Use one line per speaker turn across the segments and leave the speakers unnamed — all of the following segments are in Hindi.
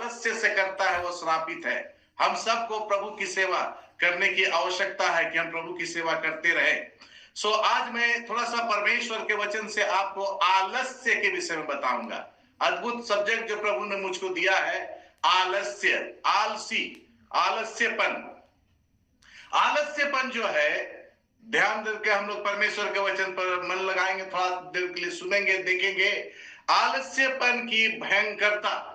आलस्य से करता है वो श्रापित है। हम सबको प्रभु की सेवा करने की आवश्यकता है कि हम प्रभु की सेवा करते रहे। सो आज मैं थोड़ा सा परमेश्वर के वचन से आपको आलस्य के विषय में बताऊंगा। अद्भुत सब्जेक्ट जो प्रभु ने मुझको दिया है, आलस्य, आलसी, आलस्यपन। आलस्यपन जो है, ध्यान देकर हम लोग परमेश्वर के वचन पर मन लगाएंगे, थोड़ा देर के लिए सुनेंगे, देखेंगे आलस्यपन की भयंकरता।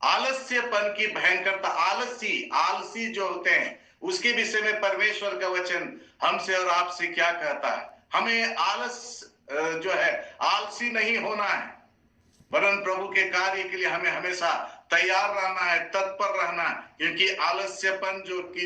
आलस्यपन की भयंकरता, आलसी जो होते हैं उसके विषय में परमेश्वर का वचन हमसे और आपसे क्या कहता है। हमें जो है आलसी नहीं होना है, वरन प्रभु के कार्य के लिए हमें हमेशा तैयार रहना है, तत्पर रहना है, क्योंकि आलस्यपन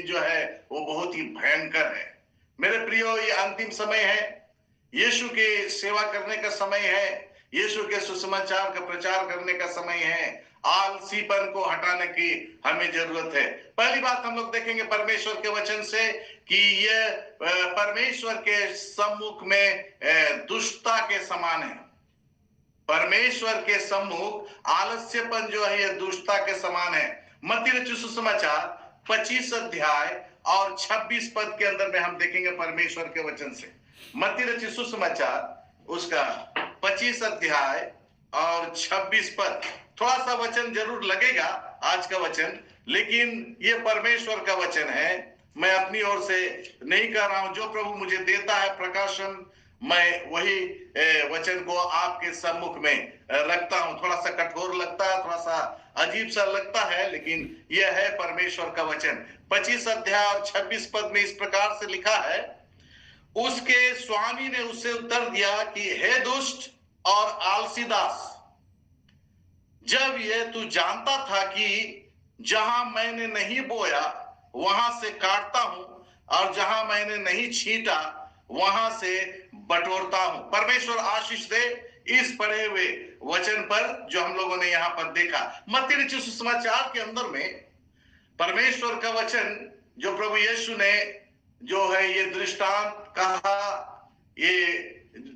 जो है वो बहुत ही भयंकर है। मेरे प्रियो, ये अंतिम समय है, यीशु के सेवा करने का समय है, यीशु के सुसमाचार का प्रचार करने का समय है। आलसीपन को हटाने की हमें जरूरत है। पहली बात हम लोग देखेंगे परमेश्वर के वचन से कि यह परमेश्वर के सम्मुख में दुष्टता के समान है। परमेश्वर के सम्मुख आलस्यपन जो है यह दुष्टता के समान है। मत्ती रचित सुसमाचार 25 अध्याय और 26 पद के अंदर में हम देखेंगे परमेश्वर के वचन से। मत्ती रचित सुसमाचार उसका 25 अध्याय और 26 पद। थोड़ा सा वचन जरूर लगेगा आज का वचन, लेकिन ये परमेश्वर का वचन है। मैं अपनी ओर से नहीं कर रहा हूं, जो प्रभु मुझे देता है प्रकाशन, मैं वही वचन को आपके सम्मुख में रखता हूं। थोड़ा सा कठोर लगता है, थोड़ा सा अजीब सा लगता है, लेकिन यह है परमेश्वर का वचन। 25 अध्याय और 26 पद में इस प्रकार से लिखा है, उसके स्वामी ने उससे उत्तर दिया कि हे दुष्ट और आलसी दास, जब यह तू जानता था कि जहां मैंने नहीं बोया वहां से काटता हूं, और जहां मैंने नहीं छींटा वहां से बटोरता हूं। परमेश्वर आशीष दे इस पढ़े हुए वचन पर जो हम लोगों ने यहाँ पर देखा। मत्ती रचित सुसमाचार के अंदर में परमेश्वर का वचन जो प्रभु यीशु ने जो है ये दृष्टांत कहा, ये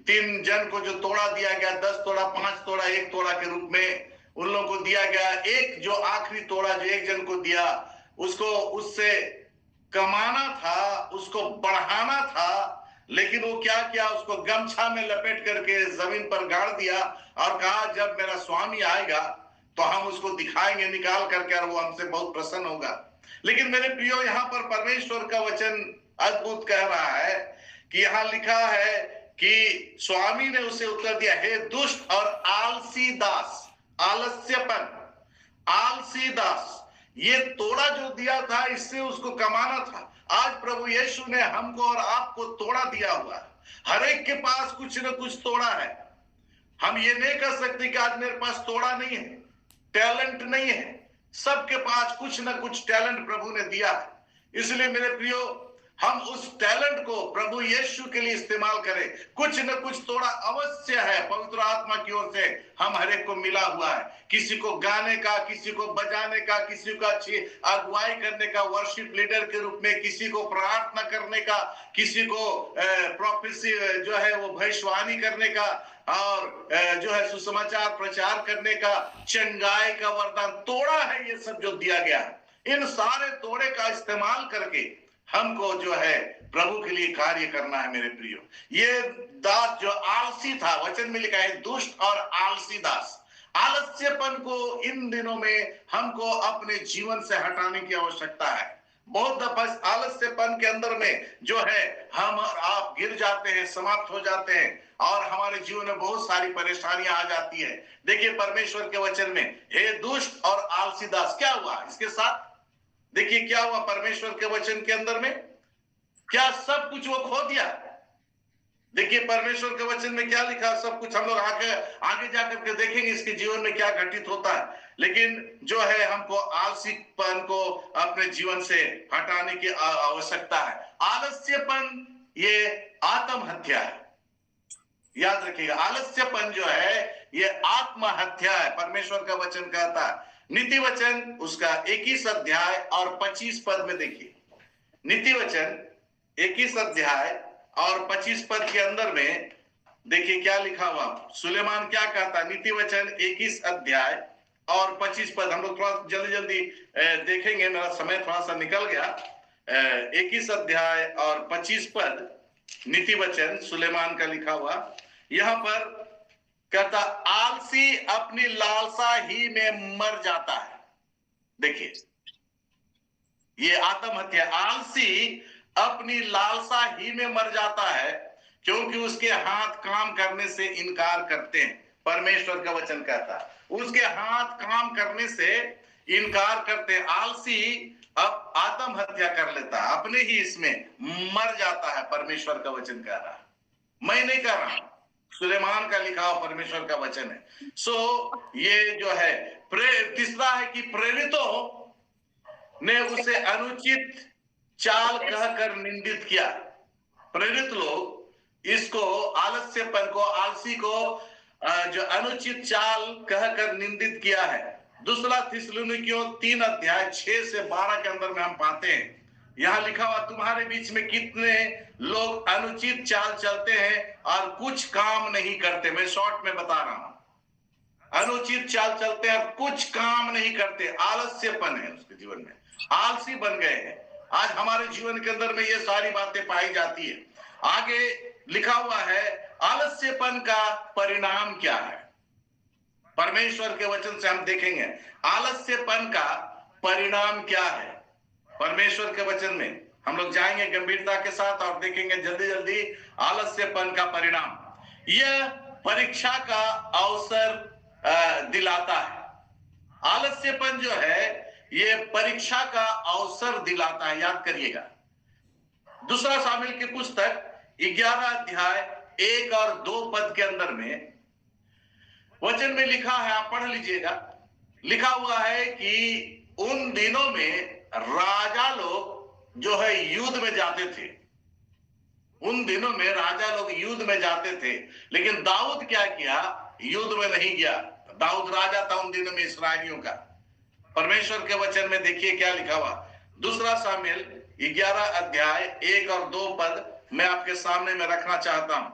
3 जन को जो तोड़ा दिया गया, 10 तोड़ा, 5 तोड़ा, 1 तोड़ा के रूप में उन लोगों को दिया गया। एक जो आखिरी तोड़ा जो एक जन को दिया, उसको उससे कमाना था, उसको बढ़ाना था, लेकिन वो क्या किया, उसको गमछा में लपेट करके जमीन पर गाड़ दिया और कहा जब मेरा स्वामी आएगा तो हम उसको दिखाएंगे निकाल करके और वो हमसे बहुत प्रसन्न होगा। लेकिन मेरे प्रियो, यहाँ पर परमेश्वर का वचन अद्भुत कह रहा है कि यहाँ लिखा है कि स्वामी ने उसे उत्तर दिया, हे दुष्ट और आलसी दास। आलस्यपन, आलसी दास, ये तोड़ा जो दिया था इससे उसको कमाना था। आज प्रभु यीशु ने हमको और आपको तोड़ा दिया हुआ है। हर एक के पास कुछ न कुछ तोड़ा है। हम ये नहीं कर सकते कि आज मेरे पास तोड़ा नहीं है, टैलेंट नहीं है। सबके पास कुछ न कुछ टैलेंट प्रभु ने दिया है। इसलिए मेरे प्रियो, हम उस टैलेंट को प्रभु यीशु के लिए इस्तेमाल करें। कुछ न कुछ तोड़ा अवश्य है, पवित्र आत्मा की ओर से हम हर एक को मिला हुआ है। किसी को गाने का, किसी को बजाने का, किसी को अच्छी अगुवाई करने का, वर्शिप लीडर के रूप में, किसी को प्रार्थना करने का, किसी को प्रोफेसी जो है वो भविष्यवाणी करने का, और जो है सुसमाचार प्रचार करने का, चंगाई का वरदान। तोड़ा है ये सब जो दिया गया है। इन सारे तोड़े का इस्तेमाल करके हमको जो है प्रभु के लिए कार्य करना है। मेरे प्रियो, ये दास जो आलसी था, वचन में लिखा है दुष्ट और आलसी दास। आलस्यपन को इन दिनों में हमको अपने जीवन से हटाने की आवश्यकता है। बहुत दफा आलस्यपन के अंदर में जो है हम और आप गिर जाते हैं, समाप्त हो जाते हैं, और हमारे जीवन में बहुत सारी परेशानियां आ जाती है। देखिए परमेश्वर के वचन में, हे दुष्ट और आलसी दास, क्या हुआ इसके साथ? देखिए क्या हुआ परमेश्वर के वचन के अंदर में, क्या सब कुछ वो खो दिया? देखिए परमेश्वर के वचन में क्या लिखा, सब कुछ हम लोग आगे जाकर के देखेंगे इसके जीवन में क्या घटित होता है। लेकिन जो है हमको आलसीपन को अपने जीवन से हटाने की आवश्यकता है। आलस्यपन ये आत्महत्या है, याद रखिएगा। आलस्यपन जो है ये आत्महत्या है, परमेश्वर का वचन कहता है। नीति वचन उसका 21 अध्याय और 25 पद में देखिए। नीति वचन 21 अध्याय और 25 पद के अंदर में देखिए क्या लिखा हुआ। सुलेमान क्या कहता है? नीति वचन 21 अध्याय और 25 पद हम लोग थोड़ा जल्दी जल्दी देखेंगे, मेरा समय थोड़ा सा निकल गया। 21 अध्याय और 25 पद, नीति वचन सुलेमान का लिखा हुआ। यहां पर कहता, आलसी अपनी लालसा ही में मर जाता है। देखिए, ये आत्महत्या, आलसी अपनी लालसा ही में मर जाता है क्योंकि उसके हाथ काम करने से इनकार करते हैं। परमेश्वर का वचन कहता है उसके हाथ काम करने से इनकार करते हैं। आलसी अब आत्महत्या कर लेता है, अपने ही इसमें मर जाता है। परमेश्वर का वचन कह रहा है, मैं नहीं कह रहा, सुलेमान का लिखा हुआ परमेश्वर का वचन है। सो ये जो है तीसरा है कि प्रेरितों ने उसे अनुचित चाल कहकर निंदित किया। प्रेरित लोग इसको, आलस्यपन को, आलसी को जो अनुचित चाल कहकर निंदित किया है। दूसरा थिस्सलुनीकियों 3 अध्याय 6 से 12 के अंदर में हम पाते हैं, यहां लिखा हुआ, तुम्हारे बीच में कितने लोग अनुचित चाल चलते हैं और कुछ काम नहीं करते। मैं शॉर्ट में बता रहा हूं, अनुचित चाल चलते हैं, कुछ काम नहीं करते। आलस्यपन है उसके जीवन में, आलसी बन गए हैं। आज हमारे जीवन के अंदर में ये सारी बातें पाई जाती है। आगे लिखा हुआ है, आलस्यपन का परिणाम क्या है। परमेश्वर के वचन से हम देखेंगे आलस्यपन का परिणाम क्या है। परमेश्वर के वचन में हम लोग जाएंगे गंभीरता के साथ और देखेंगे जल्दी जल्दी आलस्यपन का परिणाम। यह परीक्षा का अवसर दिलाता है। आलस्यपन जो है ये परीक्षा का अवसर दिलाता है, याद करिएगा। दूसरा शामिल की पुस्तक 11 अध्याय 1 और 2 पद के अंदर में वचन में लिखा है, आप पढ़ लीजिएगा। लिखा हुआ है कि उन दिनों में राजा लोग जो है युद्ध में जाते थे। उन दिनों में राजा लोग युद्ध में जाते थे, लेकिन दाऊद क्या किया, युद्ध में नहीं गया। दाऊद राजा था उन दिनों में इस्राएलियों का। परमेश्वर के वचन में देखिए क्या लिखा हुआ, दूसरा शामिल 11 अध्याय 1 और 2 पद मैं आपके सामने में रखना चाहता हूं।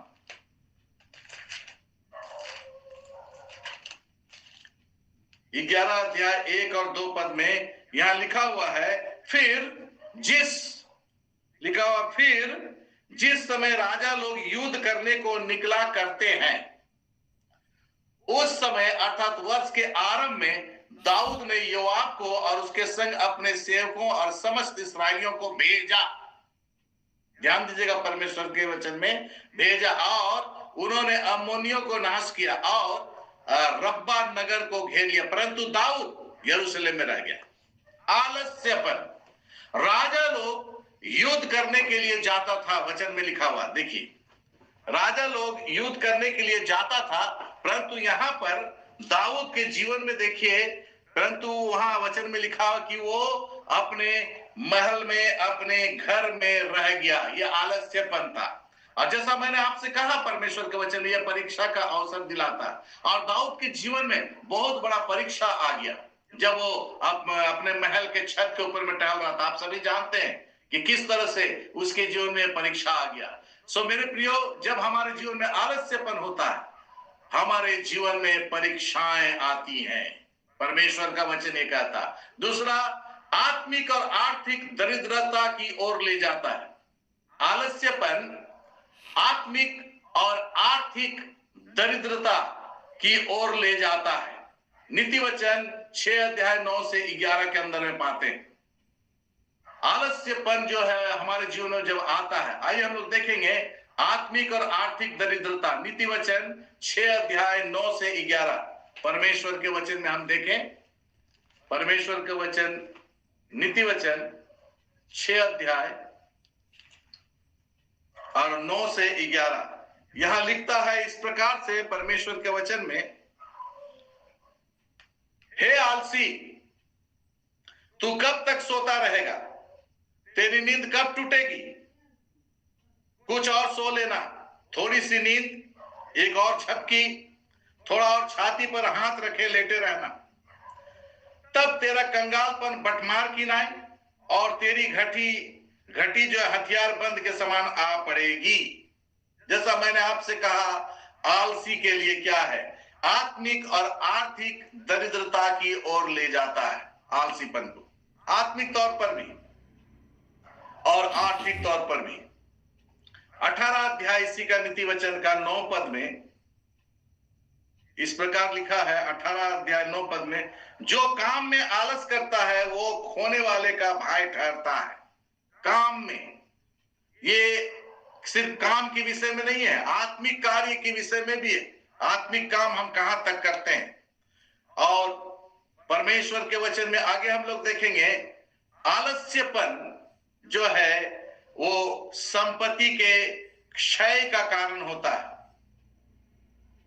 11 अध्याय 1 और 2 पद में यहां लिखा हुआ है, फिर जिस समय राजा लोग युद्ध करने को निकला करते हैं, उस समय अर्थात वर्ष के आरंभ में दाऊद ने योआब को और उसके संग अपने सेवकों और समस्त इस्राएलियों को भेजा। ध्यान दीजिएगा, परमेश्वर के वचन में भेजा, और उन्होंने अम्मोनियों को नाश किया और रब्बा नगर को घेर लिया, परंतु दाऊद यरूशलेम में रह गया। आलस्यपन, राजा लोग युद्ध करने के लिए जाता था, वचन में लिखा हुआ देखिए, राजा लोग युद्ध करने के लिए जाता था, परंतु यहां पर दाऊद के जीवन में देखिए, परंतु वहां वचन में लिखा कि वो अपने महल में, अपने घर में रह गया। यह आलस्यपन था। और जैसा मैंने आपसे कहा, परमेश्वर के वचन यह परीक्षा का अवसर दिलाता है। और दाऊद के जीवन में बहुत बड़ा परीक्षा आ गया जब वो अपने महल के छत के ऊपर में टहल रहा था। आप सभी जानते हैं कि किस तरह से उसके जीवन में परीक्षा आ गया। सो मेरे प्रियो, जब हमारे जीवन में आलस्यपन होता है, हमारे जीवन में परीक्षाएं आती हैं। परमेश्वर का वचन ये कहता। दूसरा, आत्मिक और आर्थिक दरिद्रता की ओर ले जाता है। आलस्यपन आत्मिक और आर्थिक दरिद्रता की ओर ले जाता है। नीति वचन 6 अध्याय 9 से 11 के अंदर में पाते हैं। आलस्यपन जो है हमारे जीवन में जब आता है, आइए हम लोग देखेंगे आत्मिक और आर्थिक दरिद्रता। नीति वचन 6 अध्याय 9 से 11 परमेश्वर के वचन में हम देखें। परमेश्वर के वचन, नीति वचन 6 अध्याय और 9 से 11 यहां लिखता है इस प्रकार से परमेश्वर के वचन में, हे आलसी, तू कब तक सोता रहेगा? तेरी नींद कब टूटेगी? कुछ और सो लेना, थोड़ी सी नींद, एक और झपकी, थोड़ा और छाती पर हाथ रखे लेटे रहना। तब तेरा कंगालपन बटमार की नाई और तेरी घटी जो हथियार बंद के समान आ पड़ेगी। जैसा मैंने आपसे कहा, आलसी के लिए क्या है? आत्मिक और आर्थिक दरिद्रता की ओर ले जाता है, आलसीपन को, आत्मिक तौर पर भी और आर्थिक तौर पर भी। 18 अध्याय इसी का नीति वचन का 9 पद में इस प्रकार लिखा है, 18 अध्याय 9 पद में, जो काम में आलस करता है वो खोने वाले का भाई ठहरता है। काम में, ये सिर्फ काम के विषय में नहीं है, आत्मिक कार्य के विषय में भी है। आत्मिक काम हम कहां तक करते हैं, और परमेश्वर के वचन में आगे हम लोग देखेंगे आलस्यपन जो है वो संपत्ति के क्षय का कारण होता है।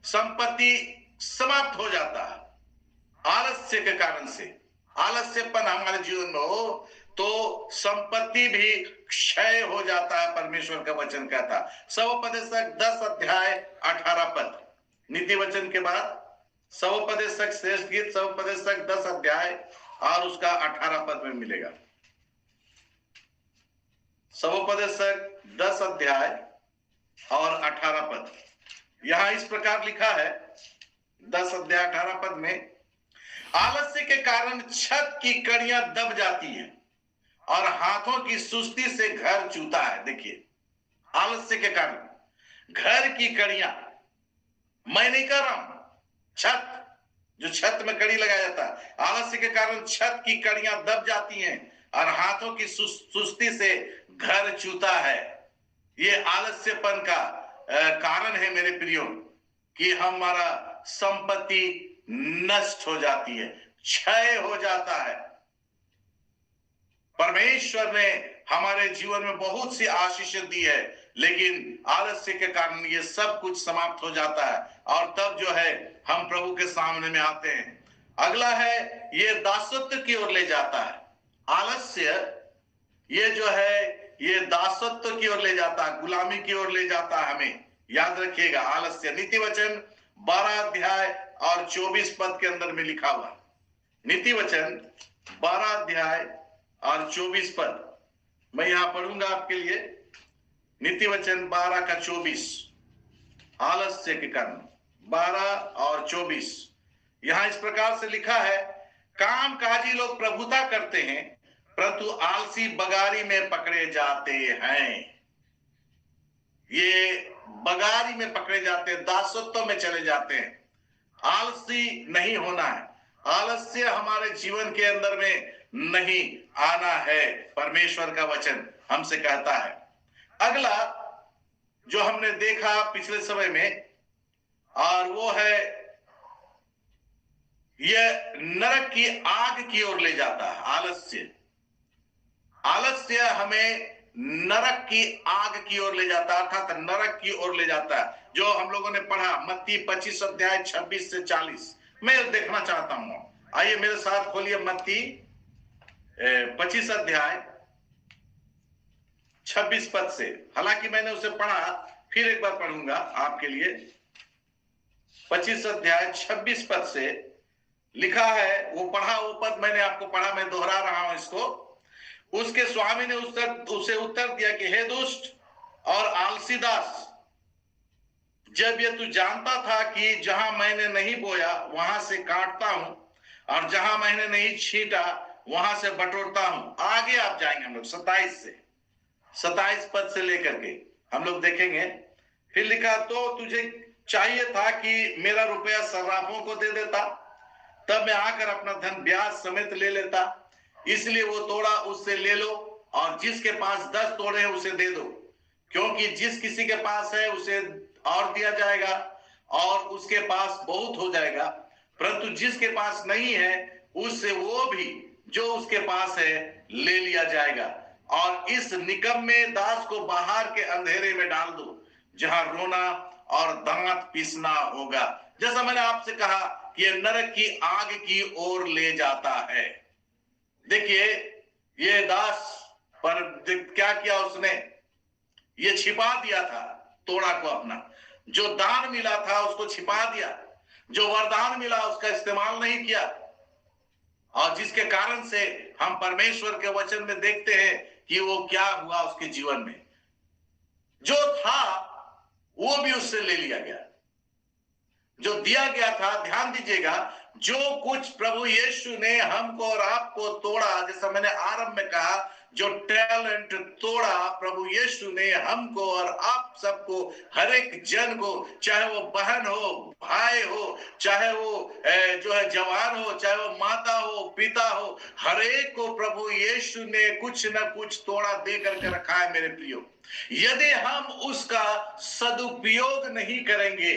संपत्ति समाप्त हो जाता है आलस्य के कारण से। आलस्यपन हमारे जीवन में हो तो संपत्ति भी क्षय हो जाता है, परमेश्वर का वचन कहता है। सवोपदेशक 10 अध्याय 18 पद, नीति वचन के बाद सवोपदेशक श्रेष्ठ गीत, सवोपदेशक 10 अध्याय और उसका 18 पद में मिलेगा। सवोपदेशक 10 अध्याय और 18 पद, यहां इस प्रकार लिखा है, 10 अध्याय 18 पद में, आलस्य के कारण छत की कड़ियां दब जाती हैं और हाथों की सुस्ती से घर चूता है। देखिए, आलस्य के कारण घर की कड़ियां, मैं नहीं कर रहा हूं, छत, जो छत में कड़ी लगाया जाता है, आलस्य के कारण छत की कड़ियां दब जाती हैं और हाथों की सुस्ती से घर चूता है। ये आलस्यपन का कारण है मेरे प्रियो, कि हमारा संपत्ति नष्ट हो जाती है, क्षय हो जाता है। परमेश्वर ने हमारे जीवन में बहुत सी आशीषें दी है, लेकिन आलस्य के कारण ये सब कुछ समाप्त हो जाता है और तब जो है हम प्रभु के सामने में आते हैं। अगला है, ये दासत्व की ओर ले जाता है। आलस्य ये जो है ये दासत्व की ओर ले जाता है, गुलामी की ओर ले जाता है। हमें याद रखिएगा, आलस्य, नीति वचन 12 अध्याय और 24 पद के अंदर में लिखा हुआ। नीति वचन 12 अध्याय और 24 पद मैं यहां पढ़ूंगा आपके लिए। नीति वचन 12 का 24, आलस्य के कारण 12 और 24, यहां इस प्रकार से लिखा है, काम काजी लोग प्रभुता करते हैं परंतु आलसी बगारी में पकड़े जाते हैं। ये बगारी में पकड़े जाते हैं, दासत्व में चले जाते हैं। आलसी नहीं होना है, आलस्य हमारे जीवन के अंदर में नहीं आना है, परमेश्वर का वचन हमसे कहता है। अगला जो हमने देखा पिछले समय में, और वो है यह नरक की आग की ओर ले जाता है। आलस्य, आलस्य हमें नरक की आग की ओर ले जाता है, अर्थात नरक की ओर ले जाता है। जो हम लोगों ने पढ़ा मत्ती 25 अध्याय 26 से 40, मैं देखना चाहता हूं। आइए मेरे साथ खोलिए मत्ती 25 अध्याय 26 पद से। हालांकि मैंने उसे पढ़ा, फिर एक बार पढ़ूंगा आपके लिए। 25 अध्याय 26 पद से लिखा है, वो पढ़ा, वो पद मैंने आपको पढ़ा, मैं दोहरा रहा हूं इसको। उसके स्वामी ने उसे उत्तर दिया कि हे दुष्ट और आलसी दास, जब ये तू जानता था कि जहां मैंने नहीं बोया वहां से काटता हूं और जहां मैंने नहीं छींटा वहां से बटोरता हूं। आगे आप जाएंगे हम लोग 27 पद से लेकर के हम लोग देखेंगे। फिर लिखा, तो तुझे चाहिए था कि मेरा रुपया सर्राफों को दे देता, तब मैं आकर अपना धन ब्याज समेत ले लेता। इसलिए वो तोड़ा उससे ले लो और जिसके पास 10 तोड़े हैं उसे दे दो, क्योंकि जिस किसी के पास है उसे और दिया जाएगा और उसके पास बहुत हो जाएगा, परंतु जिसके पास नहीं है उससे वो भी जो उसके पास है ले लिया जाएगा। और इस निकम्मे दास को बाहर के अंधेरे में डाल दो, जहां रोना और दांत पीसना होगा। जैसा मैंने आपसे कहा कि यह नरक की आग की ओर ले जाता है। देखिए, ये दास पर क्या किया उसने, ये छिपा दिया था तोड़ा को अपना। जो दान मिला था उसको छिपा दिया, जो वरदान मिला उसका इस्तेमाल नहीं किया, और जिसके कारण से हम परमेश्वर के वचन में देखते हैं कि वो क्या हुआ उसके जीवन में। जो था वो भी उससे ले लिया गया। जो दिया गया था, ध्यान दीजिएगा, जो कुछ प्रभु यीशु ने हमको और आपको तोड़ा, जैसा मैंने आरंभ में कहा, जो टैलेंट तोड़ा प्रभु यीशु ने हमको और आप सबको, हर एक जन को, चाहे वो बहन हो, भाई हो, चाहे वो जो है जवान हो, चाहे वो माता हो, पिता हो, हर एक को प्रभु यीशु ने कुछ ना कुछ तोड़ा दे करके रखा है मेरे प्रियो। यदि हम उसका सदुपयोग नहीं करेंगे,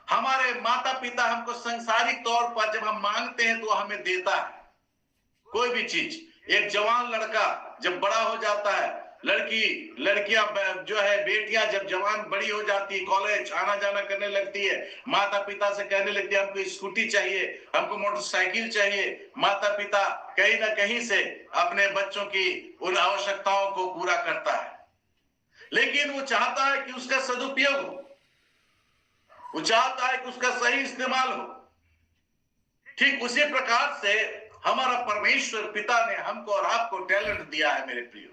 हमारे माता पिता हमको सांसारिक तौर पर जब हम मांगते हैं तो हमें देता है कोई भी चीज। एक जवान लड़का जब बड़ा हो जाता है, लड़कियां जो है बेटियां जब जवान बड़ी हो जाती है, कॉलेज आना जाना करने लगती है, माता पिता से कहने लगती है हमको स्कूटी चाहिए, हमको मोटरसाइकिल चाहिए। माता पिता कहीं ना कहीं से अपने बच्चों की उन आवश्यकताओं को पूरा करता है, लेकिन वो चाहता है कि उसका सदुपयोग हो, वो चाहता है कि उसका सही इस्तेमाल हो। ठीक उसी प्रकार से हमारा परमेश्वर पिता ने हमको और आपको टैलेंट दिया है मेरे प्रियो।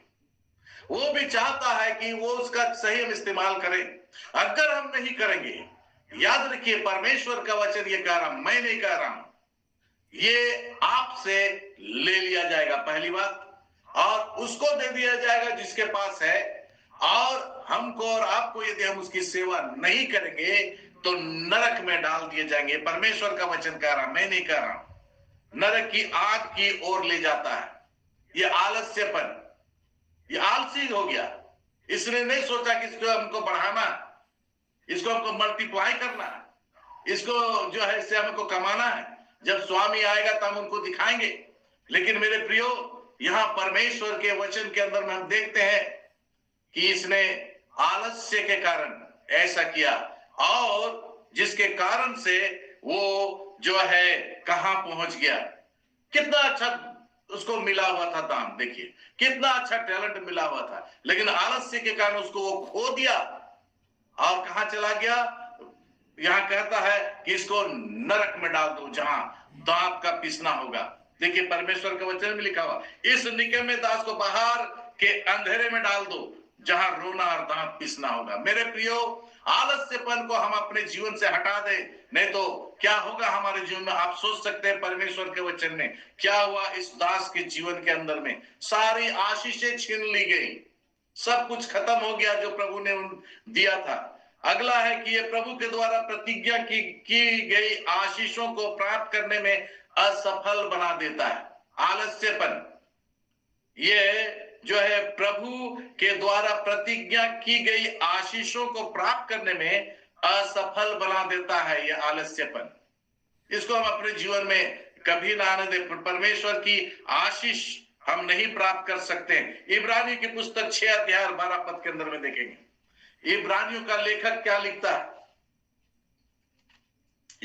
वो भी चाहता है कि वो उसका सही हम इस्तेमाल करें। अगर हम नहीं करेंगे, याद रखिए परमेश्वर का वचन ये कह रहा, मैं नहीं कह रहा हूं, ये आपसे ले लिया जाएगा पहली बात, और उसको दे दिया जाएगा जिसके पास है। और हमको और आपको यदि हम उसकी सेवा नहीं करेंगे तो नरक में डाल दिए जाएंगे। परमेश्वर का वचन कह रहा, मैं नहीं कह रहा हूं। नरक की आग की ओर ले जाता है। ये आलस्यपन, ये आलसी हो गया। इसने नहीं सोचा कि इसको हमको बढ़ाना, इसको हमको मल्टीप्लाई करना, इसको जो है इससे हमको कमाना है। जब स्वामी आएगा तो हम उनको दिखाएंगे। लेकिन मेरे प्रियो, यहां परमेश्वर के वचन के अंदर में हम देखते हैं कि इसने आलस्य के कारण ऐसा किया, और जिसके कारण से वो जो है कहां पहुंच गया। कितना अच्छा उसको मिला हुआ था दान, देखिए कितना अच्छा टैलेंट मिला हुआ था, लेकिन आलस्य के कारण उसको वो खो दिया और कहां चला गया। यहां कहता है कि इसको नरक में डाल दो जहां दांत का पीसना होगा। देखिए परमेश्वर के वचन में लिखा हुआ, इस निकम्मे दास को बाहर के अंधेरे में डाल दो जहां रोना और दांत पीसना होगा। मेरे प्रियो, आलस्यपन को हम अपने जीवन से हटा दें, नहीं तो क्या होगा हमारे जीवन में। आप सोच सकते हैं परमेश्वर के वचन में क्या हुआ इस दास के जीवन के अंदर में। सारी आशीषें छीन ली गई, सब कुछ खत्म हो गया जो प्रभु ने दिया था। अगला है कि ये प्रभु के द्वारा प्रतिज्ञा की गई आशीषों को प्राप्त करने में असफल बना देता है। आलस्यपन ये जो है प्रभु के द्वारा प्रतिज्ञा की गई आशीषों को प्राप्त करने में असफल बना देता है। यह आलस्यपन, इसको हम अपने जीवन में कभी ना आने दे। परमेश्वर की आशीष हम नहीं प्राप्त कर सकते। इब्रानियों की पुस्तक 6 अध्याय 12 पद के अंदर में देखेंगे इब्रानियों का लेखक क्या लिखता है।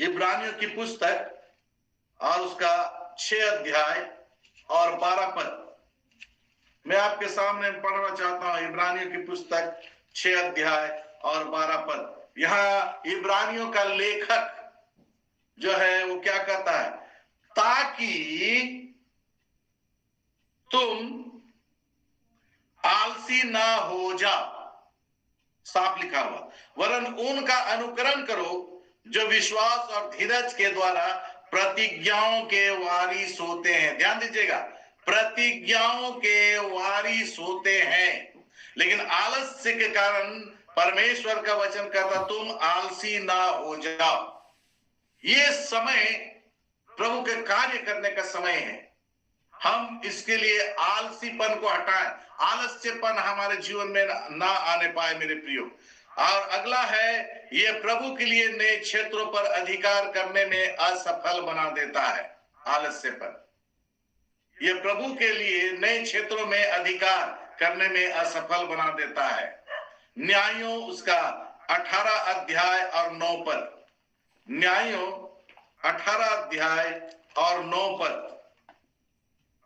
इब्रानियों की पुस्तक और उसका 6 अध्याय और 12 पद मैं आपके सामने पढ़ना चाहता हूं। इब्रानियों की पुस्तक 6 अध्याय और 12 पद। यहां इब्रानियों का लेखक जो है वो क्या कहता है, ताकि तुम आलसी ना हो जाओ, साफ लिखा हुआ, वरन उनका अनुकरण करो जो विश्वास और धीरज के द्वारा प्रतिज्ञाओं के वारिस होते हैं। ध्यान दीजिएगा, प्रतिज्ञाओं के वारिस होते हैं। लेकिन आलस्य के कारण परमेश्वर का वचन कहता तुम आलसी ना हो जाओ। ये समय प्रभु के कार्य करने का समय है। हम इसके लिए आलसीपन को हटाएं, आलस्यपन हमारे जीवन में ना आने पाए मेरे प्रियो। और अगला है, ये प्रभु के लिए नए क्षेत्रों पर अधिकार करने में असफल बना देता है। आलस्यपन ये प्रभु के लिए नए क्षेत्रों में अधिकार करने में असफल बना देता है। न्यायों उसका 18 अध्याय और 9 पद। न्यायों 18 अध्याय और 9 पद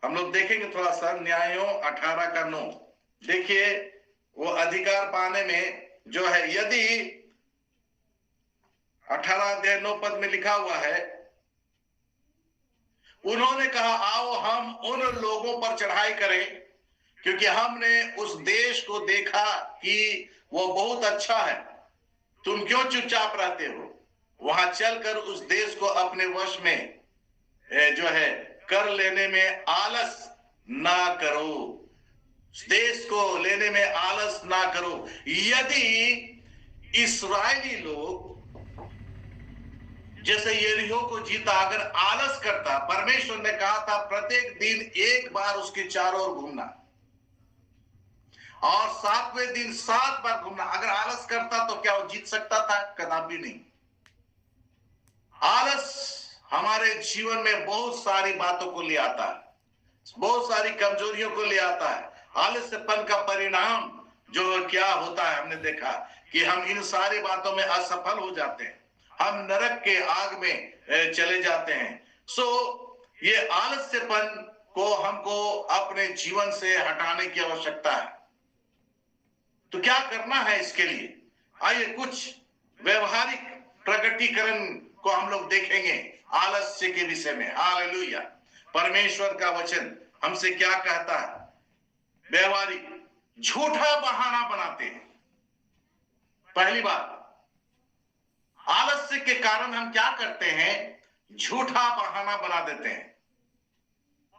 हम लोग देखेंगे थोड़ा सा। न्यायों 18 का 9 देखिए, वो अधिकार पाने में जो है, यदि 18 अध्याय 9 पद में लिखा हुआ है, उन्होंने कहा आओ हम उन लोगों पर चढ़ाई करें क्योंकि हमने उस देश को देखा कि वो बहुत अच्छा है। तुम क्यों चुपचाप रहते हो? वहां चलकर उस देश को अपने वश में जो है कर लेने में आलस ना करो। उस देश को लेने में आलस ना करो। यदि इस्राएली लोग जैसे यरीहो को जीता अगर आलस करता, परमेश्वर ने कहा था प्रत्येक दिन एक बार उसके चारों ओर घूमना और 7वें दिन 7 बार घूमना, अगर आलस करता तो क्या वो जीत सकता था? कदापि नहीं। आलस हमारे जीवन में बहुत सारी बातों को ले आता है, बहुत सारी कमजोरियों को ले आता है। आलस्यपन का परिणाम जो क्या होता है, हमने देखा कि हम इन सारी बातों में असफल हो जाते हैं, हम नरक के आग में चले जाते हैं। सो ये आलस्यपन को हमको अपने जीवन से हटाने की आवश्यकता है। तो क्या करना है इसके लिए? आइए कुछ व्यवहारिक प्रकटीकरण को हम लोग देखेंगे आलस्य के विषय में। हालेलुया। परमेश्वर का वचन हमसे क्या कहता है? व्यवहारिक झूठा बहाना बनाते हैं। पहली बात, आलस्य के कारण हम क्या करते हैं? झूठा बहाना बना देते हैं।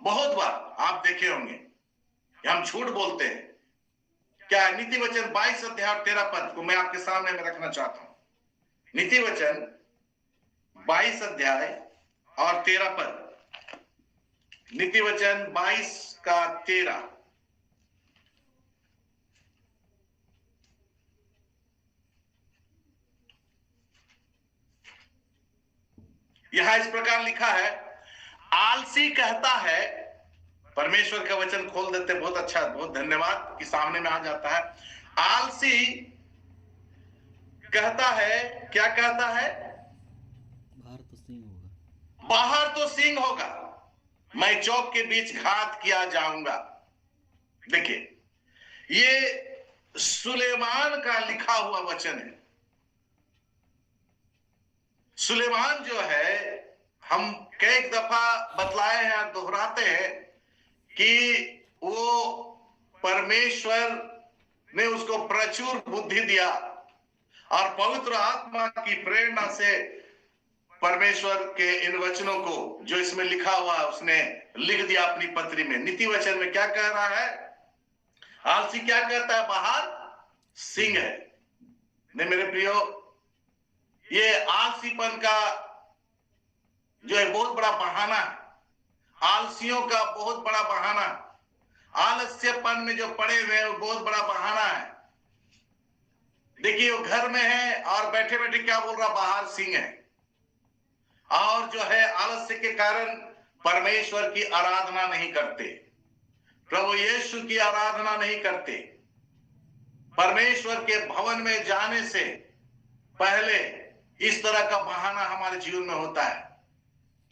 बहुत बार आप देखे होंगे हम झूठ बोलते हैं। क्या है? नीति वचन 22 अध्याय 13 पद को मैं आपके सामने में रखना चाहता हूं। नीति वचन 22 अध्याय और 13 पद। नीति वचन 22 का 13। यहां इस प्रकार लिखा है, आलसी कहता है, परमेश्वर का वचन खोल देते, बहुत अच्छा, बहुत धन्यवाद कि सामने में आ जाता है। आलसी कहता है, क्या कहता है?
बाहर तो सिंह होगा,
बाहर तो सिंह होगा, मैं चौक के बीच घात किया जाऊंगा। देखिए, ये सुलेमान का लिखा हुआ वचन है। सुलेमान जो है, हम कई दफा बतलाए हैं, दोहराते हैं कि वो परमेश्वर ने उसको प्रचुर बुद्धि दिया और पवित्र आत्मा की प्रेरणा से परमेश्वर के इन वचनों को जो इसमें लिखा हुआ है उसने लिख दिया अपनी पत्री में। नीति वचन में क्या कह रहा है? आलसी क्या कहता है? बाहर सिंह है। नहीं मेरे प्रियो, ये आलसीपन का जो है बहुत बड़ा बहाना है। आलसियों का बहुत बड़ा बहाना, आलस्यपन में जो पड़े हुए हैं वो बहुत बड़ा बहाना है। देखिए, वो घर में है और बैठे बैठे क्या बोल रहा? बाहर सिंह है। और जो है आलस्य के कारण परमेश्वर की आराधना नहीं करते, प्रभु यीशु की आराधना नहीं करते। परमेश्वर के भवन में जाने से पहले इस तरह का बहाना हमारे जीवन में होता है।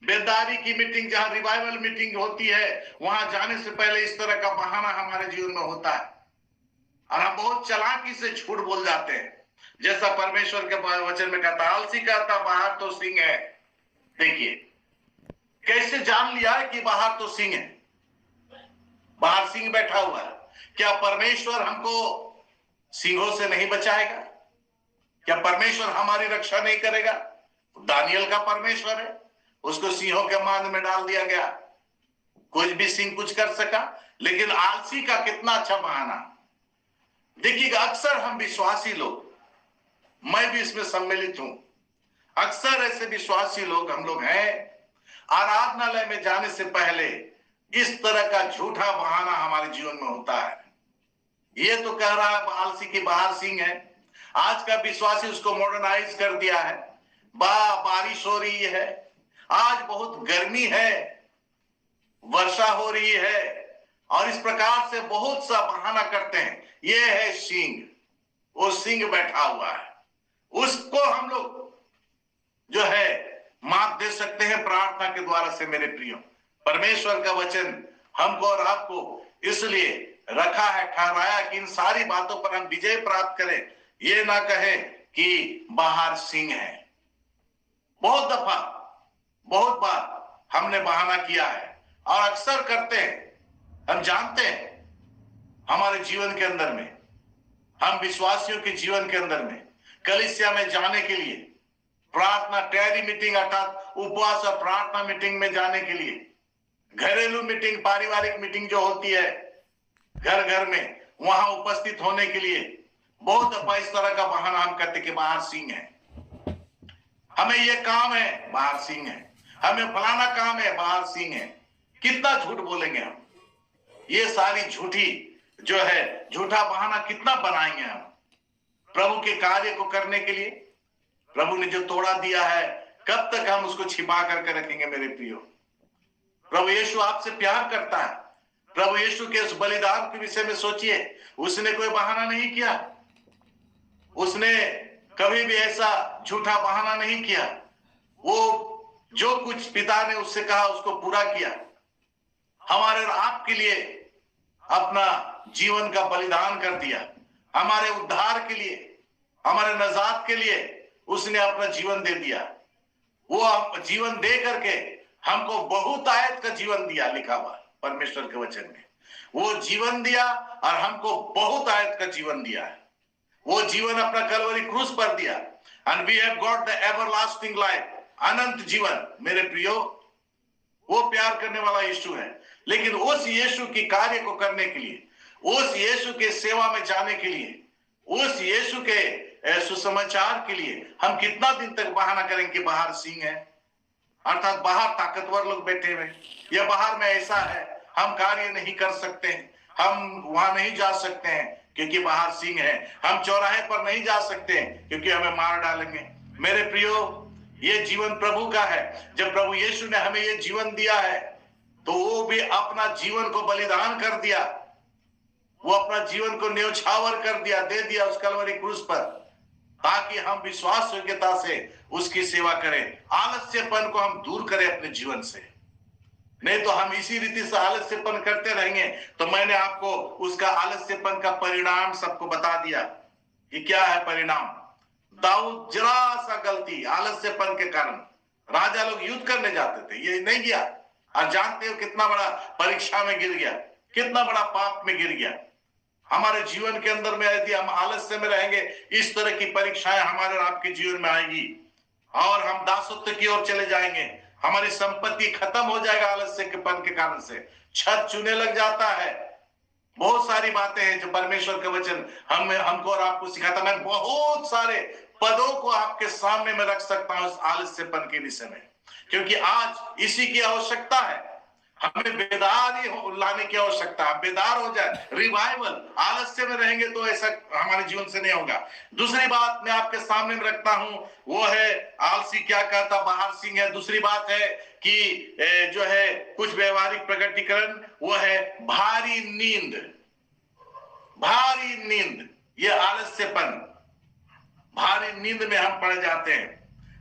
बेदारी की मीटिंग, जहां रिवाइवल मीटिंग होती है, वहां जाने से पहले इस तरह का बहाना हमारे जीवन में होता है और हम बहुत चालाकी से झूठ बोल जाते हैं। जैसा परमेश्वर के वचन में कहता, आलसी कहता बाहर तो सिंह है। देखिए कैसे जान लिया है कि बाहर तो सिंह है, बाहर सिंह बैठा हुआ है। क्या परमेश्वर हमको सिंहों से नहीं बचाएगा? क्या परमेश्वर हमारी रक्षा नहीं करेगा? दानियल का परमेश्वर है, उसको सिंहों के मांद में डाल दिया गया, कुछ भी सिंह कुछ कर सका। लेकिन आलसी का कितना अच्छा बहाना। देखिएगा, अक्सर हम विश्वासी लोग, मैं भी इसमें सम्मिलित हूं, अक्सर ऐसे विश्वासी लोग हम लोग हैं, आराधनालय में जाने से पहले इस तरह का झूठा बहाना हमारे जीवन में होता है। ये तो कह रहा है आलसी की बाहर सिंह है। आज का विश्वासी उसको मॉडर्नाइज कर दिया है। बारिश हो रही है, आज बहुत गर्मी है, वर्षा हो रही है, और इस प्रकार से बहुत सा बहाना करते हैं। ये है सिंह, वो सिंह बैठा हुआ है, उसको हम लोग जो है मात दे सकते हैं प्रार्थना के द्वारा से। मेरे प्रियो, परमेश्वर का वचन हमको और आपको इसलिए रखा है, ठहराया कि इन सारी बातों पर हम विजय प्राप्त करें। ये ना कहें कि बाहर सिंह है। बहुत दफा, बहुत बार हमने बहाना किया है और अक्सर करते हैं। हम जानते हैं हमारे जीवन के अंदर में, हम विश्वासियों के जीवन के अंदर में, कलीसिया में जाने के लिए प्रार्थना टैरी मीटिंग अर्थात उपवास और प्रार्थना मीटिंग में जाने के लिए, घरेलू मीटिंग, पारिवारिक मीटिंग जो होती है घर घर में, वहां उपस्थित होने के लिए बहुत दफा इस तरह का बहाना हम करते कि बाहर सिंह है, हमें ये काम है, बाहर सिंह है, हमें फलाना काम है, बाहर सिंह है। कितना झूठ बोलेंगे हम, ये सारी झूठी जो है झूठा बहाना कितना बनाएंगे हम प्रभु के कार्य को करने के लिए। प्रभु ने जो तोड़ा दिया है, कब तक हम उसको छिपा करके रखेंगे मेरे प्रियो। प्रभु यीशु आपसे प्यार करता है। प्रभु यीशु के उस बलिदान के विषय में सोचिए, उसने कोई बहाना नहीं किया, उसने कभी भी ऐसा झूठा बहाना नहीं किया। वो जो कुछ पिता ने उससे कहा उसको पूरा किया। हमारे और आपके लिए अपना जीवन का बलिदान कर दिया, हमारे उद्धार के लिए, हमारे नजात के लिए उसने अपना जीवन दे दिया। वो जीवन दे करके हमको बहुतायत का जीवन दिया, लिखा हुआ परमेश्वर के वचन में। वो जीवन दिया और हमको बहुतायत का जीवन दिया है। वो जीवन अपना कलवरी क्रूस पर दिया। And we have got the everlasting life, अनंत जीवन। मेरे प्रियो, वो प्यार करने वाला यीशु है। लेकिन उस यीशु की कार्य को करने के लिए, उस यीशु के सेवा में जाने के लिए, उस यीशु के सुसमाचार के लिए हम कितना दिन तक बहाना करेंगे कि बाहर सिंह है, अर्थात बाहर ताकतवर लोग बैठे हुए, या बाहर में ऐसा है, हम कार्य नहीं कर सकते हैं, हम वहां नहीं जा सकते हैं क्योंकि बाहर सिंह है, हम चौराहे पर नहीं जा सकते हैं क्योंकि हमें मार डालेंगे। मेरे प्रियो, ये जीवन प्रभु का है। जब प्रभु यीशु ने हमें ये जीवन दिया है तो वो भी अपना जीवन को बलिदान कर दिया, वो अपना जीवन को न्यौछावर कर दिया, दे दिया उस कलवरी क्रूस पर, ताकि हम विश्वास योग्यता से उसकी सेवा करें। आलस्यपन को हम दूर करें अपने जीवन से, नहीं तो हम इसी रीति से आलस्यपन करते रहेंगे। तो मैंने आपको उसका आलस्यपन का परिणाम सबको बता दिया कि क्या है परिणाम। दाऊद जरा सा गलती आलस्यपन के कारण, राजा लोग युद्ध करने जाते थे, ये नहीं गया, और जानते हो कितना बड़ा परीक्षा में गिर गया, कितना बड़ा पाप में गिर गया। हमारे जीवन के अंदर में यदि हम आलस्य में रहेंगे, इस तरह की परीक्षाएं हमारे और आपके जीवन में आएगी और हम दासत्व की ओर चले जाएंगे। हमारी संपत्ति खत्म हो जाएगा आलस्य के पन के कारण से, छत चुने लग जाता है। बहुत सारी बातें हैं जो परमेश्वर का वचन हमको और आपको सिखाता। मैं बहुत सारे पदों को आपके सामने में रख सकता हूं इस आलस्यपन के विषय में, क्योंकि आज इसी की आवश्यकता है। हमें बेदारी लाने की आवश्यकता है, बेदार हो जाए, रिवाइवल। आलस्य में रहेंगे तो ऐसा हमारे जीवन से नहीं होगा। दूसरी बात मैं आपके सामने में रखता हूं, वो है आलसी क्या कहता, बाहर सिंह है। दूसरी बात है कि जो है कुछ व्यवहारिक प्रकटीकरण, वो है भारी नींद। भारी नींद, ये आलस्यपन, भारी नींद में हम पड़ जाते हैं।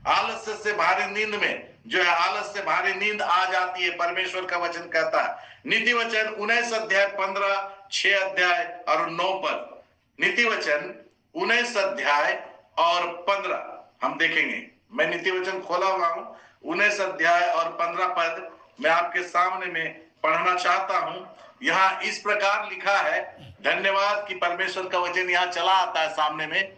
आलस्य से भारी नींद में जो है, आलस से भारी नींद आ जाती है। परमेश्वर का वचन कहता है, नीति वचन 19 अध्याय 15, 6 अध्याय और 9 पद। नीति वचन 19 अध्याय और 15 हम देखेंगे। मैं नीति वचन खोला हुआ हूं, 19 अध्याय और 15 पद मैं आपके सामने में पढ़ना चाहता हूं। यहाँ इस प्रकार लिखा है, धन्यवाद कि परमेश्वर का वचन यहाँ चला आता है सामने में।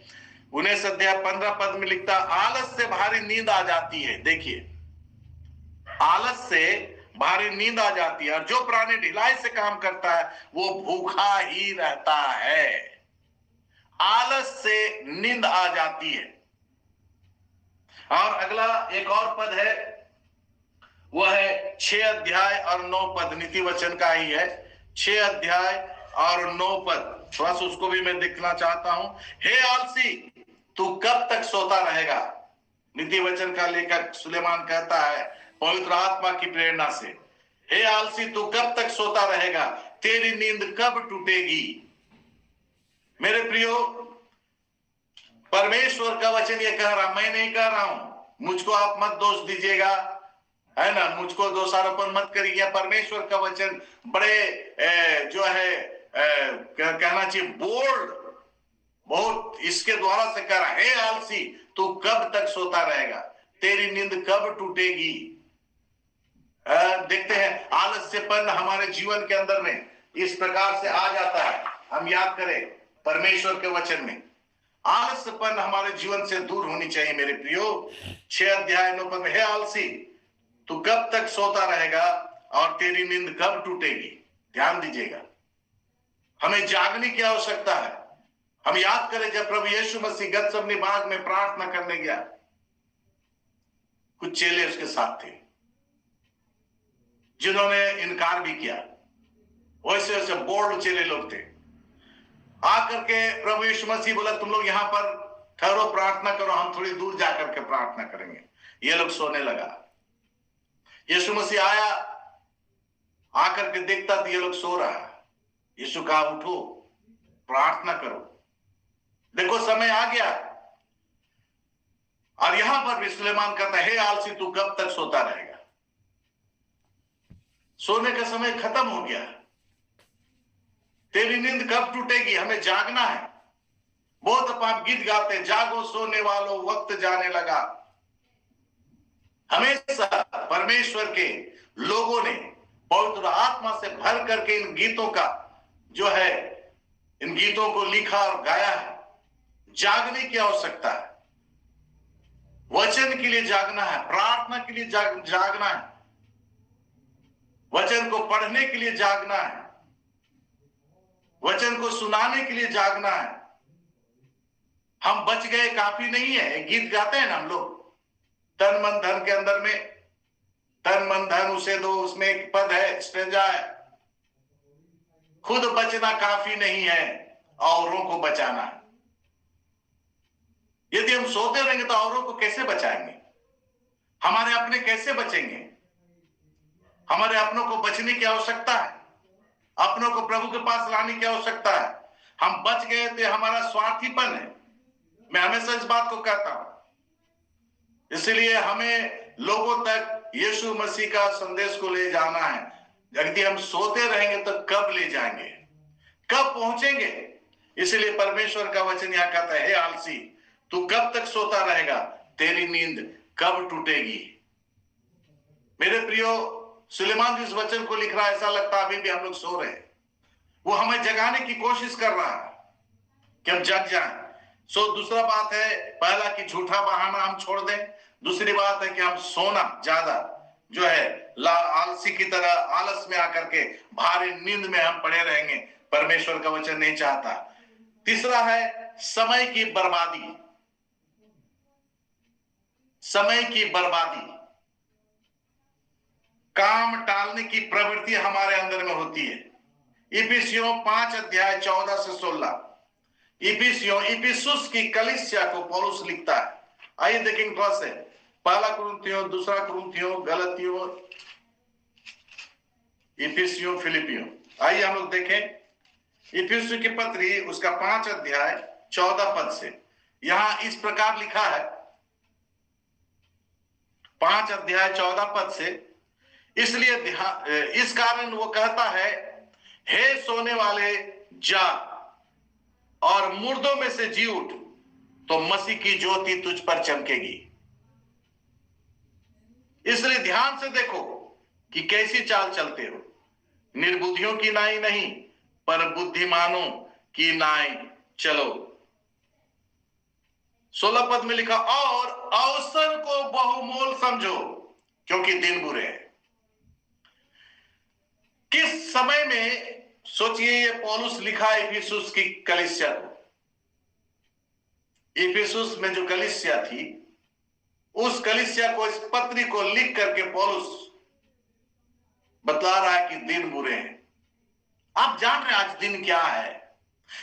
19 अध्याय 15 पद में लिखता, आलस से भारी नींद आ जाती है। देखिए, आलस से भारी नींद आ जाती है, और जो प्राणी ढिलाई से काम करता है वो भूखा ही रहता है। आलस से नींद आ जाती है। और अगला एक और पद है, वह है 6 अध्याय और 9 पद, नीति वचन का ही है। 6 अध्याय और 9 पद, थोड़ा सा उसको भी मैं देखना चाहता हूं। हे आलसी, तू कब तक सोता रहेगा? नीति वचन का लेखक सुलेमान कहता है पवित्र आत्मा की प्रेरणा से, हे आलसी, तू कब तक सोता रहेगा? तेरी नींद कब टूटेगी? मेरे प्रियो, परमेश्वर का वचन ये कह रहा, मैं नहीं कह रहा हूं। मुझको आप मत दोष दीजिएगा, है ना, मुझको दोषारोपण मत करिए। परमेश्वर का वचन बड़े जो है कहना चाहिए बोल्ड, बहुत इसके द्वारा से कह रहा, हे आलसी, तू कब तक सोता रहेगा? तेरी नींद कब टूटेगी? देखते हैं आलस्यपन हमारे जीवन के अंदर में इस प्रकार से आ जाता है। हम याद करें परमेश्वर के वचन में, आलस्यपन हमारे जीवन से दूर होनी चाहिए मेरे प्रियो। 6 अध्याय 9 पद में, हे आलसी, तू कब तक सोता रहेगा और तेरी नींद कब टूटेगी। ध्यान दीजिएगा, हमें जागने की आवश्यकता है। हम याद करें जब प्रभु यीशु मसीह गतसमनी बाग में प्रार्थना करने गया, कुछ चेले उसके साथ थे जिन्होंने इनकार भी किया। वैसे वैसे बोल्ड चेले लोग थे। आकर के प्रभु यीशु मसीह बोला, तुम लोग यहां पर ठहरो, प्रार्थना करो, हम थोड़ी दूर जाकर के प्रार्थना करेंगे। ये लोग सोने लगा। यीशु मसीह आया, आकर के देखता तो ये लोग सो रहा है। यीशु कहा, उठो, प्रार्थना करो, देखो समय आ गया। और यहां पर भी सुलेमान कहता है, हे आलसी, तू कब तक सोता रहेगा। सोने का समय खत्म हो गया, तेरी नींद कब टूटेगी। हमें जागना है। बहुत आप गीत गाते हैं, जागो सोने वालों वक्त जाने लगा। हमेशा परमेश्वर के लोगों ने पवित्र आत्मा से भर करके इन गीतों का जो है, इन गीतों को लिखा और गाया है। जागने की आवश्यकता है, वचन के लिए जागना है, प्रार्थना के लिए जागना है, वचन को पढ़ने के लिए जागना है, वचन को सुनाने के लिए जागना है। हम बच गए काफी नहीं है। गीत गाते हैं ना हम लोग, तन मन धन के अंदर में, तन मन धन उसे दो, उसमें एक पद है, स्टेंजा है, खुद बचना काफी नहीं है, औरों को बचाना है। यदि हम सोते रहेंगे तो औरों को कैसे बचाएंगे। हमारे अपने कैसे बचेंगे। हमारे अपनों को बचने की आवश्यकता है, अपनों को प्रभु के पास लाने की आवश्यकता है। हम बच गए तो हमारा स्वार्थीपन है। मैं हमेशा इस बात को कहता हूं। इसलिए हमें लोगों तक यीशु मसीह का संदेश को ले जाना है। यदि हम सोते रहेंगे तो कब ले जाएंगे, कब पहुंचेंगे। इसलिए परमेश्वर का वचन यहां कहता है, हे आलसी, तू कब तक सोता रहेगा, तेरी नींद कब टूटेगी। मेरे प्रियो, सुलेमान जिस वचन को लिख रहा है, ऐसा लगता है अभी भी हम लोग सो रहे हैं। वो हमें जगाने की कोशिश कर रहा है कि हम जग जाएं। दूसरा बात है, पहला कि झूठा बहाना हम छोड़ दें। दूसरी बात है कि हम सोना ज्यादा जो है आलसी की तरह आलस में आकर के भारी नींद में हम पड़े रहेंगे, परमेश्वर का वचन नहीं चाहता। तीसरा है समय की बर्बादी। समय की बर्बादी, काम टालने की प्रवृत्ति हमारे अंदर में होती है। इफिसियों 5 अध्याय 14 से 16। इफिसुस की कलीसिया को पौलुस लिखता है। आइए देखेंगे थोड़ा से, पहला कुरिन्थियों, दूसरा कुरिन्थियों, गलतियों, इफिसियों, फिलिपियों। आइए हम लोग देखें इफिसियों की पत्री, उसका 5 अध्याय 14 से। यहां इस प्रकार लिखा है, 5 अध्याय 14 से, इसलिए इस कारण वो कहता है, हे सोने वाले जाग और मुर्दों में से जी उठ, तो मसीह की ज्योति तुझ पर चमकेगी। इसलिए ध्यान से देखो कि कैसी चाल चलते हो, निर्बुद्धियों की नाई नहीं, पर बुद्धिमानों की नाई चलो। 16 पद में लिखा, और अवसर को बहुमोल समझो, क्योंकि दिन बुरे हैं। किस समय में, सोचिए, ये पौलुस लिखा इफिसुस की कलीसिया को। इफिसुस में जो कलीसिया थी, उस कलीसिया को, इस पत्री को लिख करके पौलुस बतला रहा है कि दिन बुरे हैं। आप जान रहे हैं आज दिन क्या है,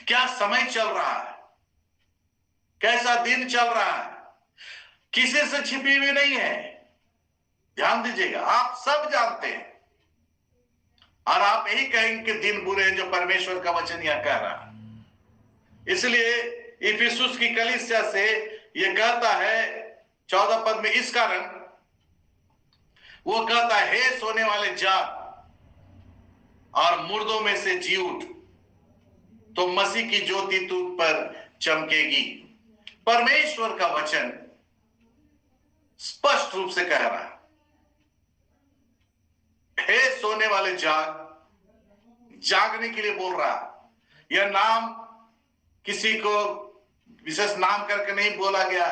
क्या समय चल रहा है, कैसा दिन चल रहा है, किसी से छिपी हुई नहीं है। ध्यान दीजिएगा, आप सब जानते हैं, और आप यही कहेंगे कि दिन बुरे हैं, जो परमेश्वर का वचन यह कह रहा है। इसलिए इफिसुस की कलीसिया से यह कहता है 14 पद में, इस कारण वो कहता है, हे सोने वाले जाग और मुर्दों में से जी उठ, तो मसीह की ज्योति तुझ पर चमकेगी। परमेश्वर का वचन स्पष्ट रूप से कह रहा है, हे सोने वाले जाग, जागने के लिए बोल रहा। यह नाम किसी को विशेष नाम करके नहीं बोला गया,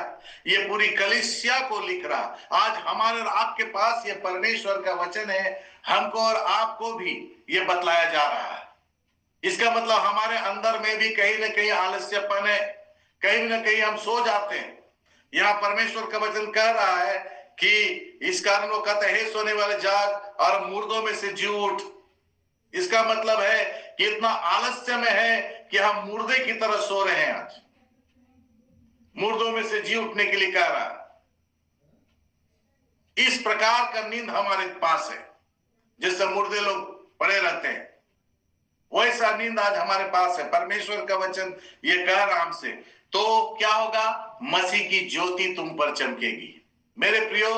ये पूरी कलीसिया को लिख रहा। आज हमारे और आपके पास ये परमेश्वर का वचन है, हमको और आपको भी ये बतलाया जा रहा है। इसका मतलब हमारे अंदर में भी कहीं ना कहीं आलस्यपन है, कहीं ना कहीं हम सो जाते हैं। यहाँ परमेश्वर का वचन कह रहा है कि इस कारण वो कहते हैं, सोने वाले जाग और मुर्दों में से जी उठ। इसका मतलब है कि इतना आलस्य में है कि हम मुर्दे की तरह सो रहे हैं। आज मुर्दों में से जी उठने के लिए कह रहा है। इस प्रकार का नींद हमारे पास है, जिससे मुर्दे लोग पड़े रहते हैं, वैसा नींद आज हमारे पास है। परमेश्वर का वचन ये कह रहा हमसे, तो क्या होगा? मसीह की ज्योति तुम पर चमकेगी। मेरे प्रियो,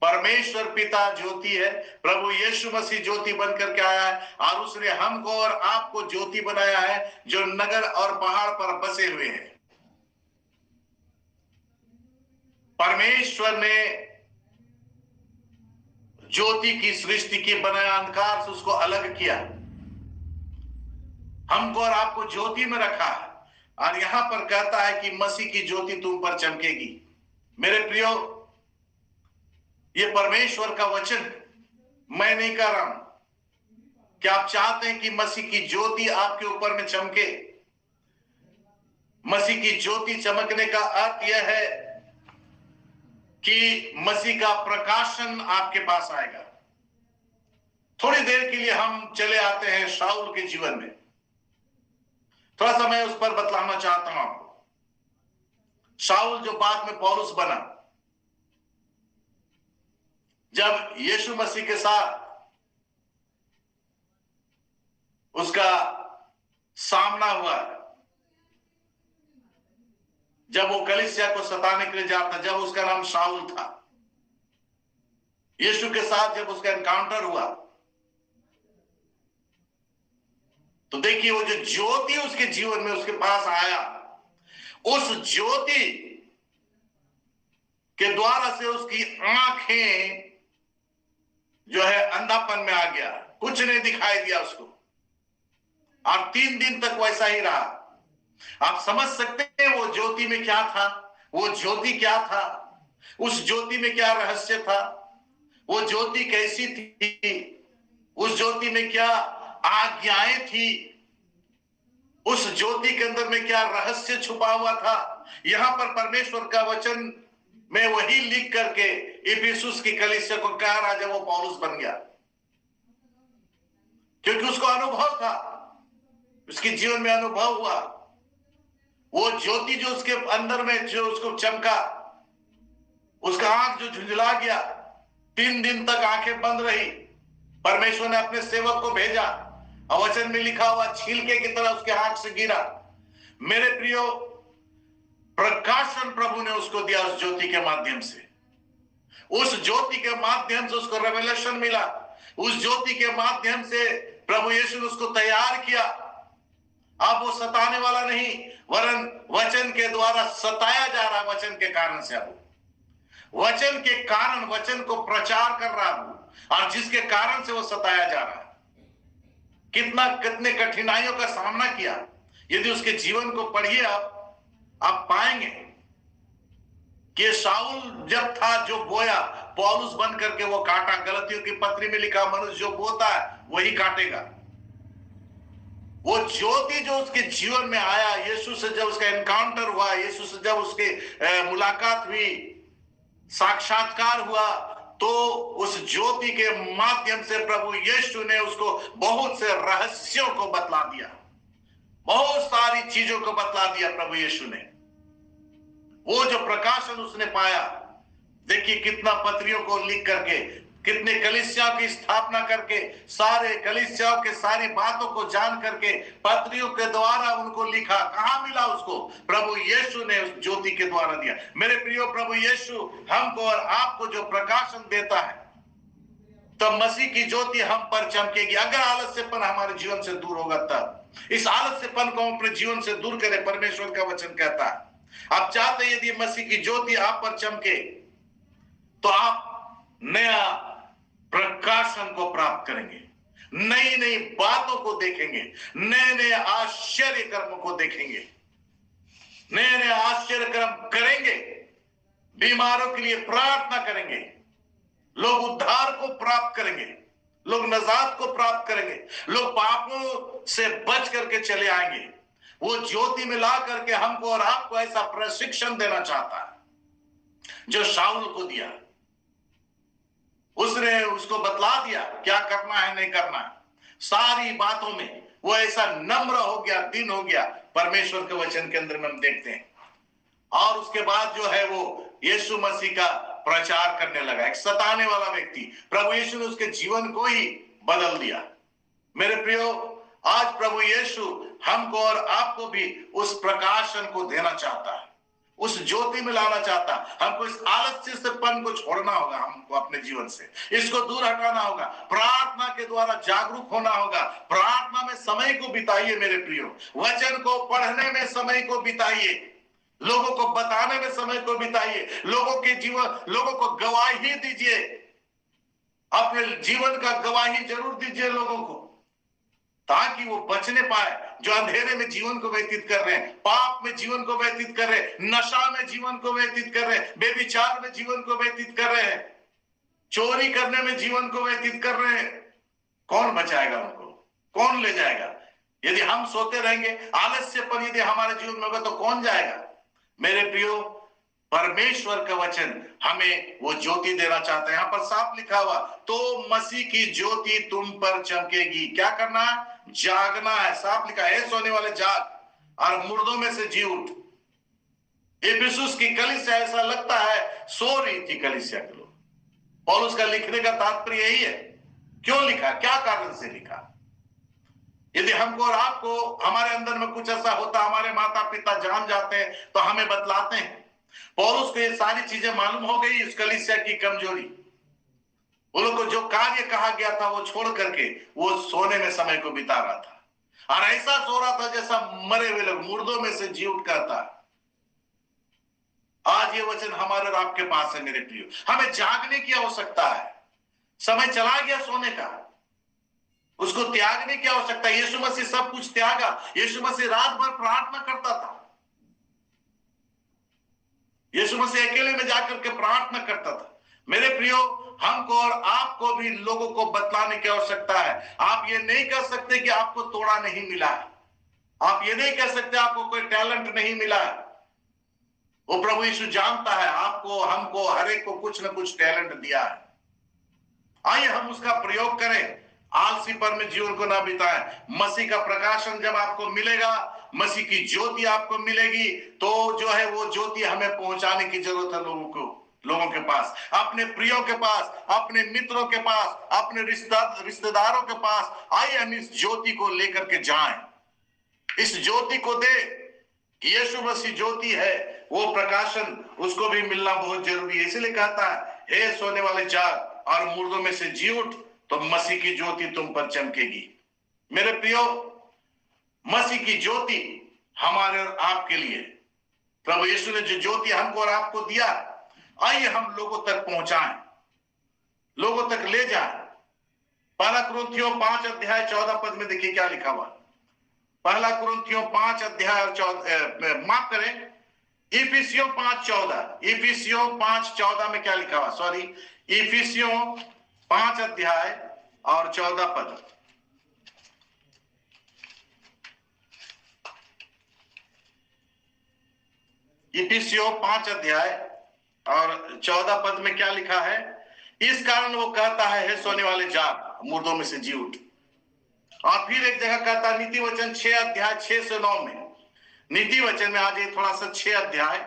परमेश्वर पिता ज्योति है, प्रभु यीशु मसीह ज्योति बन करके आया है, और उसने हमको और आपको ज्योति बनाया है, जो नगर और पहाड़ पर बसे हुए हैं। परमेश्वर ने ज्योति की सृष्टि की, बनाया, अंधकार से उसको अलग किया, हमको और आपको ज्योति में रखा, और यहां पर कहता है कि मसीह की ज्योति तुम पर चमकेगी। मेरे प्रियो, ये परमेश्वर का वचन मैं नहीं कह रहा हूं। क्या आप चाहते हैं कि मसीह की ज्योति आपके ऊपर में चमके? मसीह की ज्योति चमकने का अर्थ यह है कि मसीह का प्रकाशन आपके पास आएगा। थोड़ी देर के लिए हम चले आते हैं शाऊल के जीवन में, थोड़ा सा मैं उस पर बतलाना चाहता हूं आपको। शाऊल जो बाद में पौलुस बना, जब यीशु मसीह के साथ उसका सामना हुआ, जब वो कलीसिया को सताने के लिए जाता, जब उसका नाम शाऊल था, यीशु के साथ जब उसका एनकाउंटर हुआ, तो देखिए वो जो ज्योति उसके जीवन में उसके पास आया, उस ज्योति के द्वारा से उसकी आंखें जो है अंधापन में आ गया, कुछ नहीं दिखाई दिया उसको, और 3 दिन तक वैसा ही रहा। आप समझ सकते हैं वो ज्योति में क्या था, वो ज्योति क्या था, उस ज्योति में क्या रहस्य था, वो ज्योति कैसी थी, उस ज्योति में क्या आज्ञाएं थी, उस ज्योति के अंदर में क्या रहस्य छुपा हुआ था। यहां पर परमेश्वर का वचन में वही लिख करके इफिसुस की कलीसिया को कह रहा जब वो पौलुस बन गया, क्योंकि उसको अनुभव था, उसके जीवन में अनुभव हुआ। वो ज्योति जो उसके अंदर में जो उसको चमका, उसका आंख जो झुंझला गया, 3 दिन तक आंखें बंद रही। परमेश्वर ने अपने सेवक को भेजा, और वचन में लिखा हुआ छीलके की तरह उसके आंख से गिरा। मेरे प्रियो, प्रकाशन प्रभु ने उसको दिया उस ज्योति के माध्यम से। उस ज्योति के माध्यम से उसको रेवलेशन मिला। उस ज्योति के माध्यम से प्रभु यीशु ने उसको तैयार किया। अब वो सताने वाला नहीं, वरन वचन के द्वारा सताया जा रहा, वचन के कारण से। अब वचन के कारण वचन को प्रचार कर रहा हूं, और जिसके कारण से वो सताया जा रहा है। कितने कठिनाइयों का सामना किया, यदि उसके जीवन को पढ़िए आप पाएंगे कि शाऊल जब था जो बोया, पौलुस बन करके वो काटा। गलतियों की पत्री में लिखा, मनुष्य जो बोता है वही काटेगा। वो ज्योति जो उसके जीवन में आया, यीशु से जब उसका एनकाउंटर हुआ, यीशु से जब उसके मुलाकात हुई, साक्षात्कार हुआ, तो उस ज्योति के माध्यम से प्रभु यीशु ने उसको बहुत से रहस्यों को बतला दिया, बहुत सारी चीजों को बतला दिया प्रभु यीशु ने। वो जो प्रकाशन उसने पाया, देखिए कितना पत्रियों को लिख करके, कितने कलीसियाओं की स्थापना करके, सारे कलीसियाओं के सारी बातों को जान करके पत्रियों के द्वारा उनको लिखा। कहां मिला उसको? प्रभु यीशु ने उस ज्योति के द्वारा दिया। मेरे प्रियो, प्रभु यीशु हमको और आपको जो प्रकाशन देता है, तो मसीह की ज्योति हम पर चमकेगी। अगर आलस्यपन हमारे जीवन से दूर होगा, तब इस आलस्यपन को हम अपने जीवन से दूर करें। परमेश्वर का वचन कहता है, आप चाहते हैं यदि मसीह की ज्योति आप पर चमके, तो आप नया प्रकाशन को प्राप्त करेंगे, नई नई बातों को देखेंगे, नए नए आश्चर्य कर्मों को देखेंगे। नए नए आश्चर्य कर्म करेंगे, बीमारों के लिए प्रार्थना करेंगे, लोग उद्धार को प्राप्त करेंगे, लोग नजात को प्राप्त करेंगे, लोग पापों से बच करके चले आएंगे। वो ज्योति में ला करके हमको और आपको ऐसा प्रशिक्षण देना चाहता है जो शाऊल को दिया। उसने उसको बतला दिया क्या करना है, नहीं करना है। सारी बातों में वो ऐसा नम्र हो गया, दिन हो गया परमेश्वर के वचन के अंदर में हम देखते हैं। और उसके बाद जो है वो यीशु मसीह का प्रचार करने लगा। एक सताने वाला व्यक्ति, प्रभु यीशु ने उसके जीवन को ही बदल दिया। मेरे प्रियो, आज प्रभु यीशु हमको और आपको भी उस प्रकाशन को देना चाहता है, उस ज्योति में लाना चाहता है। हमको इस आलस्य से पन को छोड़ना होगा, हमको अपने जीवन से इसको दूर हटाना होगा, प्रार्थना के द्वारा जागरूक होना होगा। प्रार्थना में समय को बिताइए मेरे प्रियो, वचन को पढ़ने में समय को बिताइए, लोगों को बताने में समय को बिताइए, लोगों के जीवन, लोगों को गवाही दीजिए, अपने जीवन का गवाही जरूर दीजिए लोगों को, ताकि वो बचने पाए जो अंधेरे में जीवन को व्यतीत कर रहे हैं, पाप में जीवन को व्यतीत कर रहे हैं, नशा में जीवन को व्यतीत कर रहे हैं, बेविचार में जीवन को व्यतीत कर रहे हैं, चोरी करने में जीवन को व्यतीत कर रहे हैं। कौन बचाएगा उनको, कौन ले जाएगा? यदि हम सोते रहेंगे, आलस्यपन यदि हमारे जीवन में होगा तो कौन जाएगा? मेरे प्रियो, परमेश्वर का वचन हमें वो ज्योति देना चाहता है। यहां पर साफ लिखा हुआ, तो मसीह की ज्योति तुम पर चमकेगी। क्या करना है? जागना है। साफ लिखा है, सोने वाले जाग और मुर्दों में से जी उठ। इफिसुस की कलीसिया ऐसा लगता है सो रही थी कलीसिया के लोग। पौलुस का लिखने का तात्पर्य यही है। क्यों लिखा, क्या कारण से लिखा? यदि हमको और आपको हमारे अंदर में कुछ ऐसा होता, हमारे माता पिता जान जाते हैं तो हमें बतलाते हैं। पौलुस को ये सारी चीजें मालूम हो गई, इस कलीसिया की कमजोरी। उन लोग को जो कार्य कहा गया था वो छोड़ करके वो सोने में समय को बिता रहा था, और ऐसा सो रहा था जैसा मरे हुए लोग, मुर्दों में से जी उठ करता। आज ये वचन हमारे और आपके पास है मेरे प्रियो। हमें जागने की आवश्यकता है। समय चला गया सोने का, उसको त्यागने की आवश्यकता है। यीशु मसीह सब कुछ त्यागा। यीशु मसीह रात भर प्रार्थना करता था। यीशु मसीह अकेले में जाकर के प्रार्थना करता था। मेरे प्रियो, हमको और आपको भी लोगों को बतलाने की आवश्यकता है। आप ये नहीं कह सकते कि आपको तोड़ा नहीं मिला है, आप ये नहीं कह सकते आपको कोई टैलेंट नहीं मिला है। वो प्रभु यीशु जानता है आपको, हमको, हर एक को कुछ ना कुछ टैलेंट दिया है। आइए हम उसका प्रयोग करें, आलसीपन में जीवन को ना बिताएं। मसीह का प्रकाशन जब आपको मिलेगा, मसीह की ज्योति आपको मिलेगी, तो जो है वो ज्योति हमें पहुंचाने की जरूरत है लोगों के पास, अपने प्रियों के पास, अपने मित्रों के पास, अपने रिश्तेदारों के पास। आइए हम इस ज्योति को लेकर के जाएं, इस ज्योति को दे कि यीशु मसीह ज्योति है, वो प्रकाशन उसको भी मिलना बहुत जरूरी है। इसलिए कहता है, हे सोने वाले जाग और मुर्दों में से जी उठ, तो मसीह की ज्योति तुम पर चमकेगी। मेरे प्रियो, मसीह की ज्योति हमारे और आपके लिए, प्रभु यीशु ने जो ज्योति हमको और आपको दिया, आइए हम लोगों तक पहुंचाएं, लोगों तक ले जाएं। पहला कुरिन्थियों 5 अध्याय 14 पद में देखिए क्या लिखा हुआ। पहला कुरिन्थियों 5 अध्याय और 14, माफ करें, इफिसियों 5:14, इफिसियों 5:14 में क्या लिखा हुआ? सॉरी, इफिसियों 5 अध्याय और 14 पद। इफिसियों 5 अध्याय और 14 पद में क्या लिखा है? इस कारण वो कहता है, हे सोने वाले जाग, मुर्दों में से जी उठ। और फिर एक जगह कहता है, नीति वचन 6 अध्याय 6 से 9 में। नीति वचन में आज थोड़ा सा 6 अध्याय